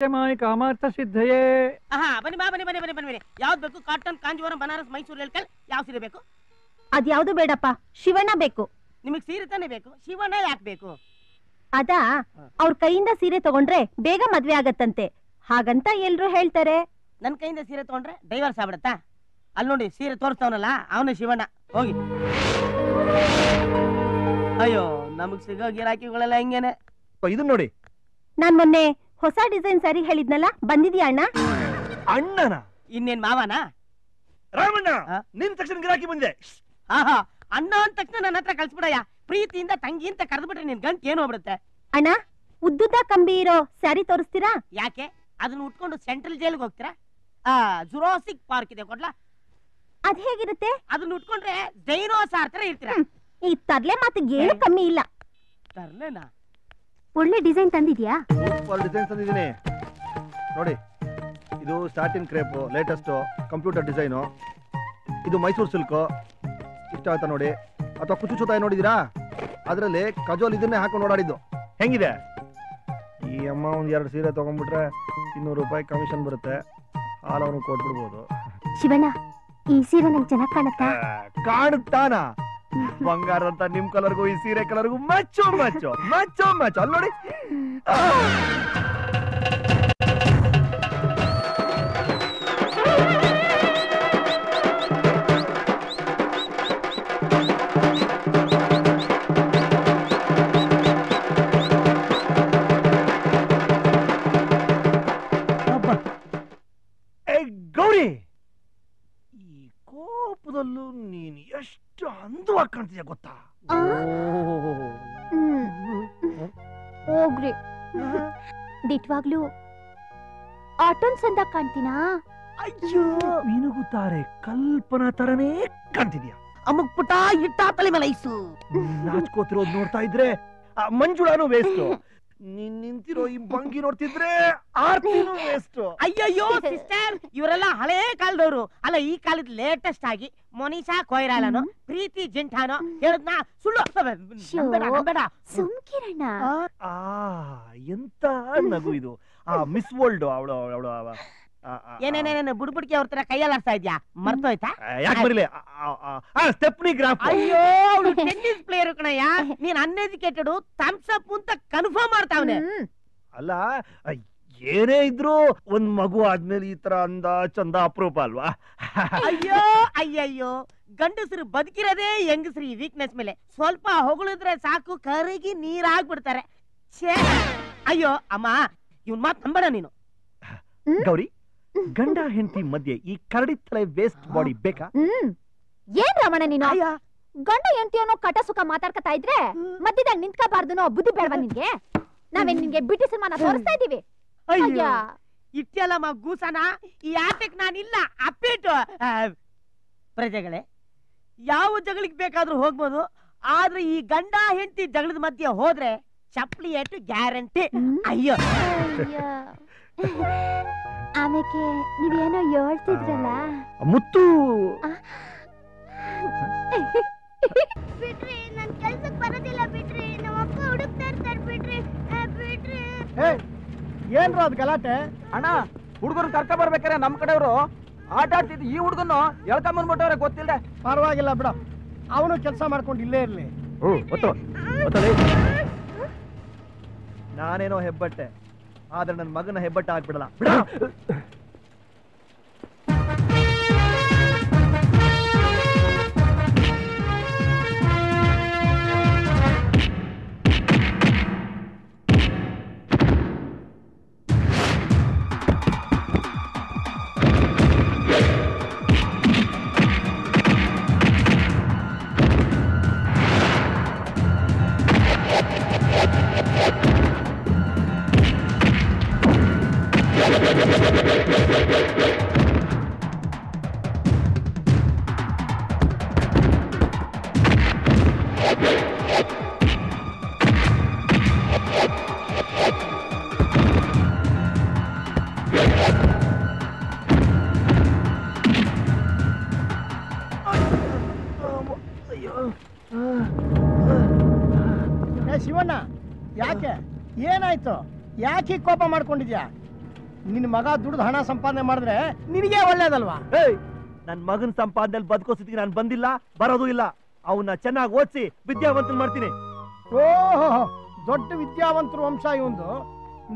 ಕಾಮಾರ್ಥ ಸಿದ್ಧಯೇ. ಬನ್ನಿ ಬನ್ನಿ ಬನ್ನಿ ಬನ್ನಿ ಬನ್ನಿ. ಯಾವ್ದು ಬೇಕು? ಕಾಟನ್, ಕಾಂಜೀವರಂ, ಬನಾರಸ್, ಮೈಸೂರು, ಎಳ್ಕಲ್. ಯಾವ ಸೀರೆ ಬೇಕು? ಅದ್ಯಾವ್ದು ಬೇಡಪ್ಪ, ಶಿವಣ್ಣ ಬೇಕು. ನಿಮಗ್ ಸೀರೆ ತಾನೇ ಬೇಕು? ಶಿವಣ್ಣ ಯಾಕೆ ಬೇಕು? ಅದಾ ಅವ್ರ ಕೈಯಿಂದ ಸೀರೆ ತಗೊಂಡ್ರೆ ಬೇಗ ಮದ್ವೆ ಆಗತ್ತಂತೆ, ಹಾಗಂತ ಎಲ್ರು ಹೇಳ್ತಾರೆ. ನನ್ ಕೈಯಿಂದ ಸೀರೆ ತಗೊಂಡ್ರೆ ಡೈವರ್ಸ್ ಆಗ್ಬಿಡತ್ತಾ? ಅಲ್ಲಿ ನೋಡಿ ಸೀರೆ ತೋರಿಸ್ತವನಲ್ಲ, ಅವನೇ ಶಿವಣ್ಣ. ಹೋಗಿ. ಅಯ್ಯೋ, ನಮಗ್ ಸಿಗೋ ಗಿರಾಕಿಗಳೆಲ್ಲ ಹಿಂಗೇನೆ. ಇದನ್ನ ನೋಡಿ. ನಾನ್ ಮೊನ್ನೆ ಹೊಸ ಡಿಸೈನ್ ಸರಿ ಹೇಳಿದ್ನಲ್ಲ, ಬಂದಿದ್ಯಾ ಅಣ್ಣ? ಅಣ್ಣನ ಇನ್ನೇನ್ ಮಾವನ? ರಾಮಣ್ಣ, ನಿನ್ ತಕ್ಷಣ ಗಿರಾಕಿ ಬಂದೆ. ಅಣ್ಣ ಅಂದ ತಕ್ಷಣ ನನ್ನ ಹತ್ರ ಕಳ್ಸ್ಬಿಡಯ್ಯ. ಪ್ರೀತಿಯಿಂದ ತಂಗಿ ಅಂತ ಕರೆದ್ಬಿಟ್ರೆ ನಿನ್ ಗಂಟ್ ಏನು ಹೋಗ್ಬಿಡುತ್ತೆ. ಅಣ್ಣ, ಉದ್ದುದ್ದ ಕಂಬಿ ಇರೋ ಸ್ಯಾರಿ ತೋರಿಸ್ತೀರಾ? ಯಾಕೆ? ಅದನ್ನ ಉಟ್ಕೊಂಡು ಸೆಂಟ್ರಲ್ ಜೈಲ್ಗೆ ಹೋಗ್ತೀರಾ? ಜುರಾಸಿಕ್ ಪಾರ್ಕ್ ಇದೆ ಕೊಡ್ಲಾ? ಅದ್ ಹೇಗಿರುತ್ತೆ? ಅದನ್ನ ಉಟ್ಕೊಂಡ್ರೆ ಡೈನೋಸಾರ್ ತರ ಇರ್ತೀರಾ. ಈ ತರ್ಲೆ ಮಾತಿಗೆ ಏನು ಕಮ್ಮಿ ಇಲ್ಲ. ತರ್ಲೆನಾ? ಒಳ್ಳೆ ಡಿಸೈನ್ ತಂದಿದ್ಯಾ? ಸೂಪರ್ ಡಿಸೈನ್ ತಂದಿದ್ದೀನಿ ನೋಡಿ. ಇದು starting crepe, latest computer design. ಇದು ಮೈಸೂರು ಸಿಲ್ಕು. ಇಷ್ಟ ಆಯ್ತಾ ನೋಡಿ? ಅಥವಾ ಕುಚುಚುತಾಯಿ ನೋಡಿದೀರಾ? ಅದರಲ್ಲಿ ಕಜೋಲ್ ಇದನ್ನೇ ಹಾಕೊಂಡು ಓಡಾಡಿದ್ದು. ಹೆಂಗಿದೆ? ಈ ಅಮ್ಮ ಒಂದ್ 2 ಸೀರೆ ತಗೊಂಡ್ಬಿಟ್ರೆ 200 ರೂಪಾಯಿ ಕಮಿಷನ್ ಬರುತ್ತೆ. ಹಾಲು ಅವನು ಕೊಟ್ಬಿಡ್ಬೋದು. ಶಿವಣ್ಣ, ಈ ಸೀರೆ ನಂಗೆ ಚೆನ್ನಾಗಿ ಕಾಣುತ್ತಾ? ಕಾಣುತ್ತಾನ? ಬಂಗಾರ ಅಂತ ನಿಮ್ ಕಲರ್ಗೂ ಈ ಸೀರೆ ಕಲರ್ಗೂ ಮಚ್ಚು ಮಚ್ಚು ಮಚ್ಚು ಮಚ್ಚು. ಅಲ್ಲಿ ನೋಡಿ. ಗೌರಿ, ಈ ಕೋಪದಲ್ಲೂ ನೀನು ಎಷ್ಟು ಅಂದವಾಗಿ ಕಾಣ್ತಿದ್ಯಾ ಗೊತ್ತಾ? ಹೋಗ್ರಿ, ದಿಟ್ವಾಗ್ಲೂ ಆಟೋನ್ ಸಂದ ಕಾಣ್ತೀನಾ? ಅಯ್ಯೋ, ಮಿನುಗುತ್ತಾರೆ ಕಲ್ಪನಾ ತರನೇ ಕಾಣ್ತಿದ್ಯಾ. ಅಮ್ಮಗ್ ಪುಟ ಇಟ್ಟ ತಲೆ ಮೇಲೆ ಐಸು. ನಾಚ್ಕೋತಿರೋದ್ ನೋಡ್ತಾ ಇದ್ರೆ ಮಂಜುಳಾನು ವೇಸ್ಟ್. ನೀನ್ ನಿಂತಿರೋ ಈ ಭಂಗಿ ನೋಡ್ತಿದ್ರೆ ಆರ್ತಿನೂ ವೇಸ್ಟ್. ಅಯ್ಯಯ್ಯೋ ಸಿಸ್ಟರ್, ಇವರೆಲ್ಲ ಹಳೇ ಕಾಲದವರು ಅಲ್ಲ. ಈ ಕಾಲದ ಲೇಟೆಸ್ಟ್ ಆಗಿ ಮೊನಿಷಾ ಕೊಯ್ರಾಲನೋ, ಪ್ರೀತಿ ಜಿಂಠಾನೋ ಹೇಳದ್ನ ಸುಳ್ಳು. ಬೇಡ ಸುಮ್ಕಿರಣ್ಣ. ಎಂತ ನಗು ಇದು. ಮಿಸ್ ವರ್ಲ್ಡ್ ಅವಳು ಏನೇನೇನೇನು ಬುಡ್ಬುಡ್ಕಿ ಅವ್ರ ತರ ಕೈಯಲ್ಲಿ ಆಡ್ತಾ ಇದ್ಯಾ? ಮರ್ತೋಯ್ತಾ? ಯಾಕೆ ಬರಲಿ? Stepney graph. ಅಯ್ಯೋ, ಟೆನ್ನಿಸ್ ಪ್ಲೇಯರ್ ಕಣಯ್ಯ. ನೀನ್ ಅನ್ಎಜುಕೇಟೆಡ್, ಥಮ್ಸ್ ಅಪ್ ಅಂತ ಕನ್ಫರ್ಮ್ ಮಾಡ್ತಾವನೆ. ಅಲ್ಲ, ಏನೇ ಇದ್ರು ಒಂದ್ ಮಗು ಆದ್ಮೇಲೆ ಈ ತರ ಅಂದ ಚಂದ ಅಪರೂಪ ಅಲ್ವಾ? ಅಯ್ಯೋ ಅಯ್ಯಯ್ಯೋ, ಗಂಡಸರು ಬದುಕಿರೋದೇ ಹೆಂಗಸ್ರು ಈ ವೀಕ್ನೆಸ್ ಮೇಲೆ. ಸ್ವಲ್ಪ ಹೊಗಳಿದ್ರೆ ಸಾಕು, ಕರಗಿ ನೀರಾಗ್ಬಿಡ್ತಾರೆ. ಅಯ್ಯೋ ಅಮ್ಮ, ಇವನ್ ಮಾತ್ ನಂಬೇಡ ನೀನು. ಗೌರಿ, ಗಂಡ ಹೆಂಡತಿ ಮಧ್ಯೆ ಈ ಕರಡಿ ತಲೆ ವೇಸ್ಟ್ ಬಾಡಿ ಬೇಕಾ? ಏನ್ ರಮಣ ನೀನು? ಗಂಡ ಹೆಂಡತಿಯೋನೋ ಕಟ ಸುಖ ಮಾತಾಡ್ಕತಾ ಇದ್ರೆ ಮಧ್ಯದಲ್ಲಿ ನಿಂತ್ಕೋಬಾರ್ದು ಬುದ್ಧಿ ಬೇಡವಾ ನಿನ್ಗೆ? ನಾವೇನ್ ನಿನ್ಗೆ ಬಿಟ್ಟಿ ಸಿನಿಮಾನ ತೋರಿಸ್ತಾ ಇದೀವಿ? ಅಯ್ಯೋ, ಇಟ್ಟೆಲ್ಲಮ್ಮ ಗೂಸನ. ಈ ಆಟಕ್ ನಾನಿಲ್ಲ ಅಪ್ಪಿಟ್ಟು. ಪ್ರಜೆಗಳೇ, ಯಾವ ಜಗಳಿಗೆ ಬೇಕಾದ್ರೂ ಹೋಗ್ಬೋದು, ಆದ್ರೆ ಈ ಗಂಡ ಹೆಂಡತಿ ಜಗಳದ ಮಧ್ಯೆ ಹೋದ್ರೆ ಚಪ್ಪಲಿ ಏಟು ಗ್ಯಾರಂಟಿ. ಅಯ್ಯೋ, ಆಮೇಲೆ ನೀವೇನೋ ಹೇಳ್ತಿದ್ರಲ್ಲ ಮುತ್ತು. ಬಿಡ್ರಿ, ನನ್ ಕೆಲ್ಸಕ್ ಬರೋದಿಲ್ಲ ಬಿಡ್ರಿ. ನಮ್ಮಪ್ಪ ಹುಡುಕ್ತಾ ಇರ್ತಾರೆ ಬಿಡ್ರಿ. ಬಿಡ್ರಿ. ಏನ್ರ ಅದ್ ಗಲಾಟೆ? ಅಣ್ಣ, ಹುಡುಗರು ಕರ್ಕ ಬರ್ಬೇಕಾರೆ ನಮ್ ಕಡೆಯವರು ಆಟ ಆಡ್ತಿದ್ ಈ ಹುಡುಗನ್ನು ಎಳ್ಕೊಂಬಂದ್ಬಿಟ್ಟವ್ರೆ ಗೊತ್ತಿಲ್ಲದೆ. ಪರವಾಗಿಲ್ಲ ಬಿಡ, ಅವನು ಕೆಲಸ ಮಾಡ್ಕೊಂಡು ಇಲ್ಲೇ ಇರ್ಲಿ. ನಾನೇನೋ ಹೆಬ್ಬಟ್ಟೆ, ಆದ್ರೆ ನನ್ನ ಮಗನ ಹೆಬ್ಬಟ್ಟ ಹಾಕ್ಬಿಡಲ್ಲ. ಬಿಡ. ಶಿವಣ್ಣ, ಯಾಕೆ? ಏನಾಯ್ತು? ಯಾಕೆ ಕೋಪ ಮಾಡ್ಕೊಂಡಿದ್ಯಾ? ನಿನ್ ಮಗ ದುಡ್ದು ಹಣ ಸಂಪಾದನೆ ಮಾಡಿದ್ರೆ ನಿನಗೆ ಒಳ್ಳೇದಲ್ವಾ? ನನ್ ಮಗನ್ ಸಂಪಾದನೆ ಬದುಕೋ ಸ್ಥಿತಿಗೆ ನಾನು ಬಂದಿಲ್ಲ, ಬರೋದು ಇಲ್ಲ. ಅವನ್ನ ಚೆನ್ನಾಗಿ ಓದಿಸಿ ವಿದ್ಯಾವಂತನ್ ಮಾಡ್ತೀನಿ. ಓಹೋ, ದೊಡ್ಡ ವಿದ್ಯಾವಂತರ ವಂಶ ಇವಂದು.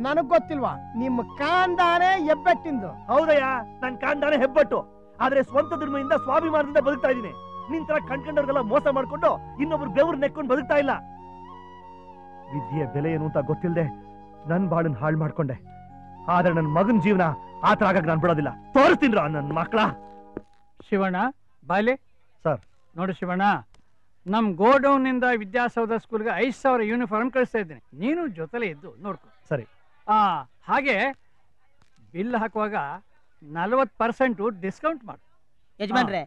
ನನಗ್ ಗೊತ್ತಿಲ್ವಾ? ನಿಮ್ಮ ಕಾಂದಾನೆ ಹೆಬ್ಬೆಟ್ಟಿಂದು. ಹೌದಯ್ಯ, ನನ್ ಕಾಂದಾನೆ ಹೆಬ್ಬಟ್ಟು. ಆದ್ರೆ ಸ್ವಂತ ದುರ್ಮೆಯಿಂದ ಸ್ವಾಭಿಮಾನದಿಂದ ಬದುಕ್ತಾ ಇದೀನಿ. ನಿನ್ ತರ ಕಣ್ಕಂಡವ್ರಿಗೆಲ್ಲ ಮೋಸ ಮಾಡ್ಕೊಂಡು ಇನ್ನೊಬ್ರು ಬೆವ್ರು ನೆಕ್ಕೊಂಡು ಬದುಕ್ತಾ ಇಲ್ಲ. ವಿದ್ಯೆಯ ಬೆಲೆ ಏನು ಅಂತ ಗೊತ್ತಿಲ್ಲದೆ ನನ್ ಬಾಳನ್ ಹಾಳು ಮಾಡ್ಕೊಂಡೆ. ಆದ್ರೆ ನನ್ ಮಗನ್ ಜೀವನ ಆತರ ಆಗಾಗ ನಾನ್ ಬಿಡೋದಿಲ್ಲ. ತೋರಿಸ್ತೀನ್ರ ನನ್ ಮಕ್ಳ. ಶಿವಣ್ಣ ಬಾಯ್ಲಿ. ಸರ್. ನೋಡು ಶಿವಣ್ಣ, ನಮ್ ಗೋಡೌನ್ ನಿಂದ ವಿದ್ಯಾಸೌಧ ಸ್ಕೂಲ್ಗೆ 5,000 ಯೂನಿಫಾರ್ಮ್ ಕಳಿಸ್ತಾ ಇದ್ದೀನಿ. ನೀನು ಜೊತೆಲೆ ಇದ್ದು ನೋಡ್ಕೊ. ಸರಿ. ಹಾಗೆ ಬಿಲ್ ಹಾಕುವಾಗ 40% ಡಿಸ್ಕೌಂಟ್ ಮಾಡು. ಯಜಮಾನ್ರೆ,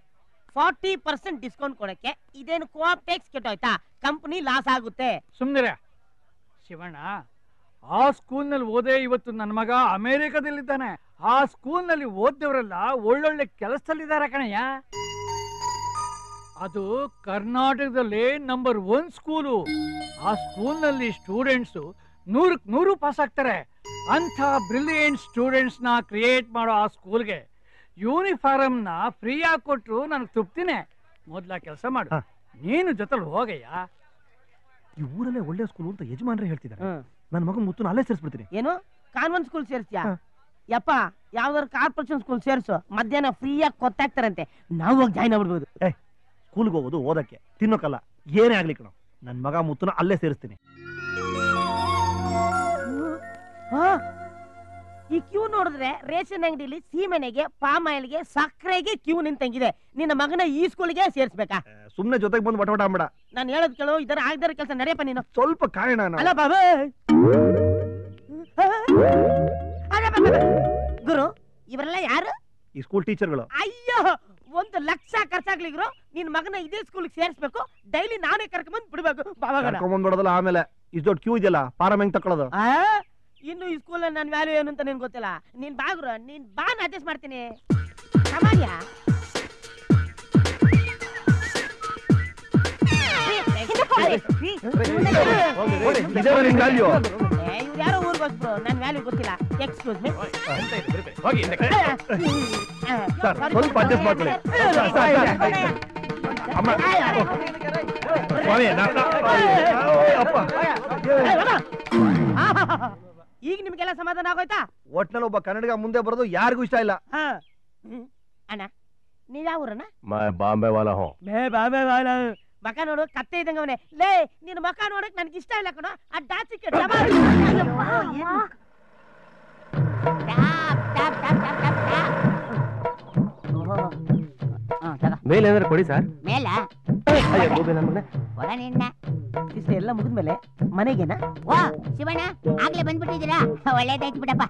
40% ಡಿಸ್ಕೌಂಟ್ ಕೊಡಕ್ಕೆ ಇದೇನು ಕೋಆಪ್ ಟ್ಯಾಕ್ಸ್ ಕೆಟ್ಟೋಯ್ತಾ? ಕಂಪನಿ ಲಾಸ್ ಆಗುತ್ತೆ. ಸುಮ್ನಿರ ಶಿವಣ್ಣ. ಆ ಸ್ಕೂಲ್ನಲ್ಲಿ ಓದೇ ಇವತ್ತು ನನ್ನ ಮಗ ಅಮೆರಿಕದಲ್ಲಿದ್ದಾನೆ. ಆ ಸ್ಕೂಲ್ನಲ್ಲಿ ಓದ್ದವರೆಲ್ಲ ಒಳ್ಳೊಳ್ಳೆ ಕೆಲಸದಲ್ಲಿದ್ದಾರೆ ಕಣಯ್ಯ. ಅದು ಕರ್ನಾಟಕದಲ್ಲಿ ನಂಬರ್ 1 ಸ್ಕೂಲು. ಆ ಸ್ಕೂಲ್ನಲ್ಲಿ ಸ್ಟೂಡೆಂಟ್ಸ್ 100% ಪಾಸ್ ಆಗ್ತಾರೆ. ಅಂಥ ಬ್ರಿಲಿಯಂಟ್ ಸ್ಟೂಡೆಂಟ್ಸ್ ನ ಕ್ರಿಯೇಟ್ ಮಾಡೋ ಆ ಸ್ಕೂಲ್ಗೆ ಯೂನಿಫಾರ್ಮ್ ನ ಫ್ರೀ ಆಗಿ ಕೊಟ್ರು ನನಗೆ ತೃಪ್ತಿನೇ. ಮೊದ್ಲ ಕೆಲಸ ಮಾಡು, ನೀನು ಜೊತೆಲಿ ಹೋಗಯ್ಯ. ಈ ಊರಲ್ಲೇ ಒಳ್ಳೆ ಸ್ಕೂಲ್ ಅಂತ ಯಜಮಾನ್ರೆ ಹೇಳ್ತಿದ್ದಾರೆ. ನನ್ನ ಮಗನ್ ಮುತ್ತು ಅಲ್ಲೇ ಸೇರಿಸ್ಬಿಡ್ತೀನಿ. ಏನು ಕಾನ್ವೆಂಟ್ ಸ್ಕೂಲ್ ಸೇರ್ಸ್ಯಾ? ಯಪ್ಪ, ಯಾವ್ದಾದ್ರು ಕಾರ್ಪೊರೇಷನ್ ಸ್ಕೂಲ್ ಸೇರ್ಸು. ಮಧ್ಯಾಹ್ನ ಫ್ರೀಯಾಗಿ ಕೊತ್ತಾಕ್ತಾರಂತೆ, ನಾವು ಹೋಗಿ ಜಾಯ್ನ್ ಆಗ್ಬಿಡ್ಬೋದು. ಸ್ಕೂಲ್ಗೆ ಹೋಗೋದು ಓದಕ್ಕೆ, ತಿನ್ನೋಕಲ್ಲ. ಏನೇ ಆಗ್ಲಿ ಕಣೋ, ನನ್ ಮಗ ಮುತ್ತುನ ಅಲ್ಲೇ ಸೇರಿಸ್ತೀನಿ. ಈ ಕ್ಯೂ ನೋಡಿದ್ರೆ ರೇಷನ್ ಅಂಗಡಿಲಿ ಸೀಮೆನೆಗೆ, ಪಾಮ್ ಆಯಿಲ್ಗೆ, ಸಕ್ಕರೆಗೆ ಕ್ಯೂ ನಿಂತಂಗಿದೆ. ನಿನ್ನ ಮಗನ ಈ ಸ್ಕೂಲ್ಗೆ ಸೇರ್ಸ್ಬೇಕಾ? ಸುಮ್ನೆ ಜೊತೆಗೆ ಬಂದು ಬಟ ಬಟ ಅಂಬೇಡ. ನಾನು ಹೇಳೋದ್ ಕೇಳು, ಇದರ ಆಗದಾರ ಕೆಲಸ ನಡೆಯಪ್ಪ ನೀನು. ಸ್ವಲ್ಪ ಕಾರಣ ಅಲ್ಲ ಬಾಬಾ. ಗುರು, ಇವರೆಲ್ಲ ಯಾರು? ಈ ಸ್ಕೂಲ್ ಟೀಚರ್ಗಳು. ಅಯ್ಯೋ, 1 ಲಕ್ಷ ಖರ್ಚಾಗ್ಲಿ ಗುರು. ನಿನ್ ಮಗನ ಇದೇ ಸ್ಕೂಲ್ ಸೇರಿಸ್ಬೇಕು. ಡೈಲಿ ನಾನೇ ಕರ್ಕೊಂಡ್ ಬಿಡ್ಬೇಕು. ಕರ್ಕೊಂಡ್ಬಂದ್ಬಿಡೋದಲ್ಲ. ಆಮೇಲೆ ಇಷ್ಟು ದೊಡ್ಡ ಕ್ಯೂ ಇದೆಯಲ್ಲ, ಪಾರಮ್ ಹೆಂಗ್ ತಕೊಳ್ಳೋದು? ಇನ್ನು ಈ ಸ್ಕೂಲ್ ನನ್ ವ್ಯಾಲ್ಯೂ ಏನು ಅಂತ ನಿನ್ ಗೊತ್ತಿಲ್ಲ. ನೀನ್ ಬಾ ಗುರು, ನೀನ್ ಬಾ, ಅಡ್ಜಸ್ಟ್ ಮಾಡ್ತೀನಿ. ಸಮಾಜ ಇವ್ರು ಯಾರೋ ಊರ್ ಬಸ್ರು, ನನ್ ವ್ಯಾಲ್ಯೂ ಗೊತ್ತಿಲ್ಲ. Excuse me. ಸ್ವಲ್ಪ ಅಡ್ಜಸ್ಟ್ ಮಾಡ್ಕೊಳ್ಳಿ. ಈಗ ನಿಮ್ಗೆಲ್ಲ ಸಮಾಧಾನ ಆಗೋಯ್ತಾ? ಒಟ್ನಲ್ಲಿ ಒಬ್ಬ ಕನ್ನಡಿಗ ಮುಂದೆ ಬರೋದು ಯಾರಿಗೂ ಇಷ್ಟ ಇಲ್ಲ. ಅಣ್ಣ, ನೀವ್ ಯಾವ ಊರಣ್ಣ? ಬಾಂಬೆ ವಾಲ ಹೋ. ಬಾಂಬೆ ವಾಲ. ಮಕ ನೋಡು, ಕತ್ತೆ ಇದ್ದಂಗ ಅವನೇ. ಲೇ, ನಿನ್ ಮಕ ನೋಡಕ್ ನನ್ಗೆ ಇಷ್ಟ ಇಲ್ಲ ಕಣ. ಆ ಡಾಚಿಕ್ಕೆ ಮೇಲೆ ಏನಾದ್ರು ಕೊಡಿ ಸರ್. ಮೇಲ ಎಲ್ಲ ಮುಗಿದ್ಮೇಲೆ ಮನೆಗೇನಾ? ವಾ ಶಿವಣ್ಣ, ಆಗ್ಲೇ ಬಂದ್ಬಿಟ್ಟಿದ್ದೀರಾ? ಒಳ್ಳೇದಾಯ್ತು ಬಿಡಪ್ಪ.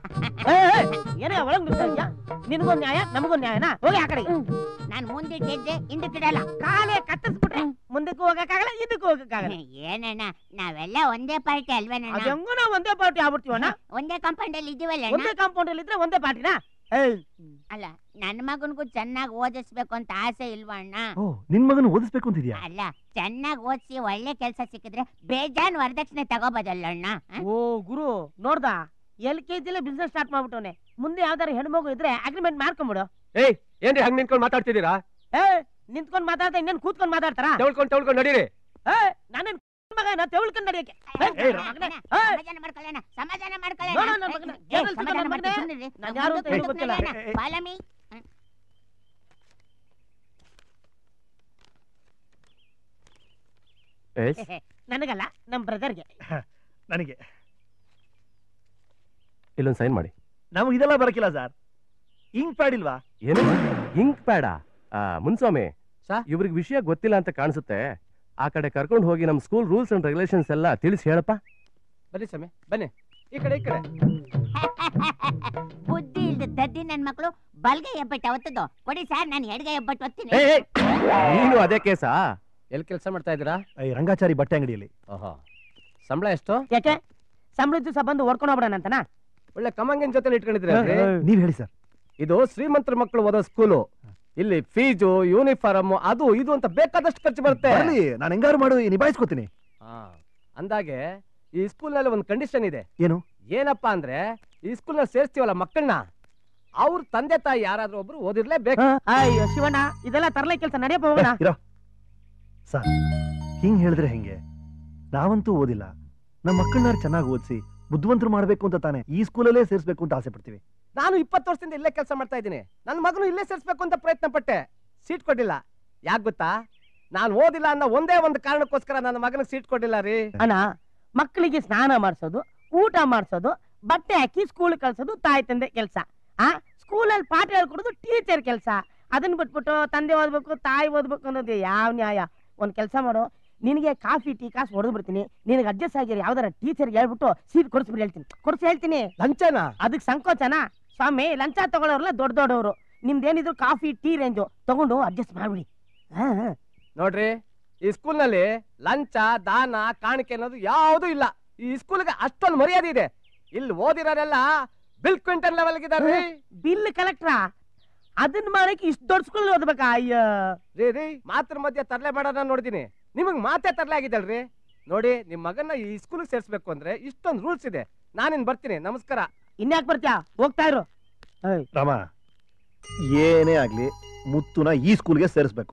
ಏನೇ ಒಳಗ್ ನಿಂತ್ಕೊಂಡ್ಯಾ? ನಿನಗೊಂದ್ ನ್ಯಾಯ, ನಮಗೊಂದ್ ನ್ಯಾಯನಾ? ಹೋಗಿ ಆ ಕಡೆ. ನಾನು ಮುಂದಿಟ್ಟಿದ್ದೆ ಹಿಂದಕ್ಕಿಡಲ್ಲ. ಕಾಲೇ ಕತ್ತರಿಸ್ಬಿಟ್ರೆ ಮುಂದಕ್ಕೂ ಹೋಗಕ್ಕಾಗಲ್ಲ, ಇದಕ್ಕೂ ಹೋಗಕ್ಕಾಗಲ್ಲ. ಏನಣ್ಣ, ನಾವೆಲ್ಲ ಒಂದೇ ಪಾರ್ಟಿ ಅಲ್ವೇನಣ್ಣ? ಹೆಂಗೋ ನಾವು ಒಂದೇ ಪಾರ್ಟಿ ಆಗ್ಬಿಡ್ತೀವಣ್ಣ. ಒಂದೇ ಕಾಂಪೌಂಡ್ ಅಲ್ಲಿ ಇದೀವಲ್ಲ. ಒಂದೇ ಕಾಂಪೌಂಡ್ ಅಲ್ಲಿ ಇದ್ರೆ ಒಂದೇ ಪಾರ್ಟಿನಾ? ಅಲ್ಲ, ನನ್ನ ಮಗನ್ಗೂ ಚೆನ್ನಾಗಿ ಓದಿಸ್ಬೇಕು ಅಂತ ಆಸೆ ಇಲ್ವಾ ಅಣ್ಣ? ನಿನ್ ಮಗನ ಓದಿಸ್ಬೇಕು ಅಂತಿದ್ಯಾ? ಅಲ್ಲ, ಚೆನ್ನಾಗಿ ಓದಿಸಿ ಒಳ್ಳೆ ಕೆಲಸ ಸಿಕ್ಕಿದ್ರೆ ಬೇಜಾನ್ ವರದಕ್ಷಿಣೆ ತಗೋಬೋದಲ್ಲ ಅಣ್ಣ? ಓ ಗುರು, ನೋಡ್ದ LKG ಬಿಸ್ನೆಸ್ ಸ್ಟಾರ್ಟ್ ಮಾಡ್ಬಿಟ್ಟವನೆ. ಮುಂದೆ ಯಾವ್ದಾರು ಹೆಣ್ಮಗು ಇದ್ರೆ ಅಗ್ರಿಮೆಂಟ್ ಮಾಡ್ಕೊಂಬಿಡು. ಏನ್ರಿ ಹಂಗ್ ನಿಂತ್ಕೊಂಡು ಮಾತಾಡ್ತಿದ್ದೀರಾ? ನಿಂತ್ಕೊಂಡ್ ಮಾತಾಡ್ತಾ ಇನ್ನೇನ್ ಕೂತ್ಕೊಂಡ್ ಮಾತಾಡ್ತಾರ? ತಗೊಳ್ಕೊಂಡು ನಡೀರಿ. ನಾನೇನ್ ಮಗನ ತೆವಳ್ಕೊಂಡ್ ನಡಿಯಕ್ಕೆ? ಸಮಾಧಾನ ಮಾಡ್ಕೊಳ್ಳೋಣ, ಸಮಾಧಾನ ಮಾಡ್ಕೊಳ್ಳೋಣ. ನಾನು ಯಾರು ಅಂತ ಹೇಳಿ ಗೊತ್ತಿಲ್ಲ. ನನಗಲ್ಲ, ನಮ್ ಬ್ರದರ್ಗೆ. ನನಗೆ ಇಲ್ಲೊಂದು ಸೈನ್ ಮಾಡಿ. ನಮ್ಗೆ ಇದೆಲ್ಲ ಬರಕಿಲ್ಲ ಸರ್. ಇಂಕ್ ಪ್ಯಾಡ್ ಇಲ್ವಾ? ಏನು ಇಂಕ್ ಪ್ಯಾಡ? ಮುನ್ಸ್ವಾಮಿ, ಇವ್ರಿಗೆ ವಿಷಯ ಗೊತ್ತಿಲ್ಲ ಅಂತ ಕಾಣಿಸುತ್ತೆ. ಆ ಕಡೆ ಕರ್ಕೊಂಡು ಹೋಗಿ ನಮ್ಮ ಸ್ಕೂಲ್ ರೂಲ್ಸ್ ಅಂಡ್ ರೆಗ್ಯುಲೇಷನ್ಸ್ ಎಲ್ಲ ತಿಳಿಸಿ ಹೇಳಪ್ಪ. ಬನ್ನಿ ಸ್ವಾಮಿ, ಬನ್ನಿ. ಈ ಕಡೆ ಬುದ್ಧಿ ಇಲ್ದ ದದ್ದಿ ನನ್ ಮಕ್ಕಳು ಬಲ್ಗೆ ಹೆಬ್ಬಟ್ಟು ಅವತ್ತದು ಕೊಡಿ ಸರ್, ನಾನು ಎಡಗೈ ಹೆಬ್ಬಟ್ಟು ಒತ್ತೀನಿ. ನೀನು ಅದೇ ಕೇಸಾ? ಎಲ್ಲಿ ಕೆಲಸ ಮಾಡ್ತಾ ಇದ್ದೀರಾ? ರಂಗಾಚಾರಿ ಬಟ್ಟೆ ಅಂಗಡಿಯಲ್ಲಿ. ಸಂಬಳ ಎಷ್ಟು? ಯಾಕೆ ಸಂಬಳ ದಿವಸ ಬಂದು ಹೊಡ್ಕೊಂಡು ಹೋಗ್ಬಿಡೋಣ ಅಂತನಾ? ಒಳ್ಳೆ ಕಮಂಗಿನ ಜೊತೆ ಇಟ್ಕೊಂಡಿದ್ರೆ. ನೀವ್ ಹೇಳಿ ಸರ್. ಇದು ಶ್ರೀಮಂತರ ಮಕ್ಕಳು ಓದೋ ಸ್ಕೂಲು. ಇಲ್ಲಿ ಫೀಸು, ಯೂನಿಫಾರ್ಮ್, ಅದು ಇದು ಅಂತ ಬೇಕಾದಷ್ಟು ಖರ್ಚು ಬರುತ್ತೆ. ನಾನು ಹೆಂಗಾರು ಮಾಡು ನಿಭಾಯಿಸ್ಕೊತೀನಿ. ಅಂದಾಗೆ ಈ ಸ್ಕೂಲ್ ನಲ್ಲಿ ಒಂದು ಕಂಡೀಷನ್ ಇದೆ. ಏನು? ಏನಪ್ಪಾ ಅಂದ್ರೆ ಈ ಸ್ಕೂಲ್ ನಲ್ಲಿ ಸೇರಿಸ್ತೀವಲ್ಲ ಮಕ್ಕಳನ್ನ, ಅವ್ರ ತಂದೆ ತಾಯಿ ಯಾರಾದ್ರೂ ಒಬ್ರು ಓದಿರ್ಲೇಬೇಕು. ಅಯ್ಯೋ ಶಿವಣ್ಣ, ಇದೆಲ್ಲ ತರಲೆ ಕೆಲಸ ನಡೆಯಪ್ಪ ಹೋಗೋಣ. ಸರ್ ಹಿಂಗ್ ಹೇಳಿದ್ರೆ ಹೆಂಗೆ? ನಾವಂತೂ ಓದಿಲ್ಲ, ನಮ್ಮ ಮಕ್ಕಳನ್ನ ಚೆನ್ನಾಗಿ ಓದಿಸಿ ಬುದ್ಧಿವಂತರು ಮಾಡ್ಬೇಕು ಅಂತ ತಾನೆ ಈ ಸ್ಕೂಲಲ್ಲೇ ಸೇರಿಸಬೇಕು ಅಂತ ಆಸೆ ಪಡ್ತೀವಿ. ನಾನು 20 ವರ್ಷದಿಂದ ಇಲ್ಲೇ ಕೆಲಸ ಮಾಡ್ತಾ ಇದ್ದೀನಿ. ನನ್ನ ಮಗನು ಇಲ್ಲೇ ಸೇರಿಸ್ಬೇಕು ಅಂತ ಪ್ರಯತ್ನ ಪಟ್ಟೆ, ಸೀಟ್ ಕೊಟ್ಟಿಲ್ಲ. ಯಾಕೆ ಗೊತ್ತಾ? ನಾನು ಓದಿಲ್ಲ ಅನ್ನೋ ಒಂದೇ ಒಂದು ಕಾರಣಕ್ಕೋಸ್ಕರ ನನ್ನ ಮಗನಿಗೆ ಸೀಟ್ ಕೊಟ್ಟಿಲ್ಲ ರೀ. ಅಣ್ಣ, ಮಕ್ಕಳಿಗೆ ಸ್ನಾನ ಮಾಡಿಸೋದು, ಊಟ ಮಾಡಿಸೋದು, ಬಟ್ಟೆ ಹಾಕಿ ಸ್ಕೂಲ್ ಕಳ್ಸೋದು ತಾಯಿ ತಂದೆ ಕೆಲಸ. ಸ್ಕೂಲಲ್ಲಿ ಪಾಠ ಹೇಳ್ಕೊಡೋದು ಟೀಚರ್ ಕೆಲಸ. ಅದನ್ನ ಬಿಟ್ಬಿಟ್ಟು ತಂದೆ ಓದ್ಬೇಕು ತಾಯಿ ಓದ್ಬೇಕು ಅನ್ನೋದು ಯಾವ ನ್ಯಾಯ? ಒಂದ್ ಕೆಲಸ ಮಾಡು, ನಿನಗೆ ಕಾಫಿ ಟೀ ಕಾಸು ಹೊಡೆದು ಬಿಡ್ತೀನಿ, ನಿನಗೆ ಅಡ್ಜಸ್ಟ್ ಆಗಿರಿ ಯಾವ್ದಾರ ಟೀಚರ್ಗೆ ಹೇಳ್ಬಿಟ್ಟು ಸೀಟ್ ಕೊಡಿಸ್ಬಿಟ್ಟು ಹೇಳ್ತೀನಿ. ಲಂಚನಾ? ಅದಕ್ಕೆ ಸಂಕೋಚನ ಸ್ವಾಮಿ? ಲಂಚ ತಗೊಳ್ಳೋರಲ್ಲ ದೊಡ್ಡ ದೊಡ್ಡವರು. ನಿಮ್ದೇನಿದ್ರು ಕಾಫಿ ಟೀ ರೇಂಜು ತಗೊಂಡು ಅಡ್ಜಸ್ಟ್ ಮಾಡ್ಬಿಡಿ. ನೋಡ್ರಿ, ಈ ಸ್ಕೂಲ್ ನಲ್ಲಿ ಲಂಚ ದಾನ ಕಾಣಿಕೆ ಅನ್ನೋದು ಯಾವ್ದು ಇಲ್ಲ. ಈ ಸ್ಕೂಲ್ಗೆ ಅಷ್ಟೊಂದು ಮರ್ಯಾದೆ ಇದೆ. ಇಲ್ಲಿ ಓದಿರೋರೆಲ್ಲ ಬಿಲ್ ಕ್ವಿಂಟಲ್ ಲೆವೆಲ್ ಇದಾರೆ. ಬಿಲ್ ಕಲೆಕ್ಟ್ರ? ಅದನ್ನ ಮಾಡಕ್ಕೆ ಇಷ್ಟು ದೊಡ್ಡ ಸ್ಕೂಲ್ ಓದ್ಬೇಕಾ? ಅಯ್ಯ ರೀ ಮಾತ್ರ ಮಧ್ಯೆ ತರಲೆ ಮಾಡೋಣ ನೋಡಿದೀನಿ. ನಿಮಗ್ ಮಾತೇ ತರಲೆ ಆಗಿದ್ದಲ್ರಿ. ನೋಡಿ, ನಿಮ್ ಮಗನ್ನ ಈ ಸ್ಕೂಲ್ಗೆ ಸೇರ್ಸ್ಬೇಕು ಅಂದ್ರೆ ಇಷ್ಟೊಂದು ರೂಲ್ಸ್ ಇದೆ. ನಾನಿನ್ ಬರ್ತೀನಿ, ನಮಸ್ಕಾರ. ಇನ್ಯಾಕ್ ಬರ್ತೀಯಾ? ಹೋಗ್ತಾ ಇರು. ರಾಮ, ಏನೇ ಆಗ್ಲಿ ಮುತ್ತುನ ಈ ಸ್ಕೂಲ್ಗೆ ಸೇರಿಸ್ಬೇಕು.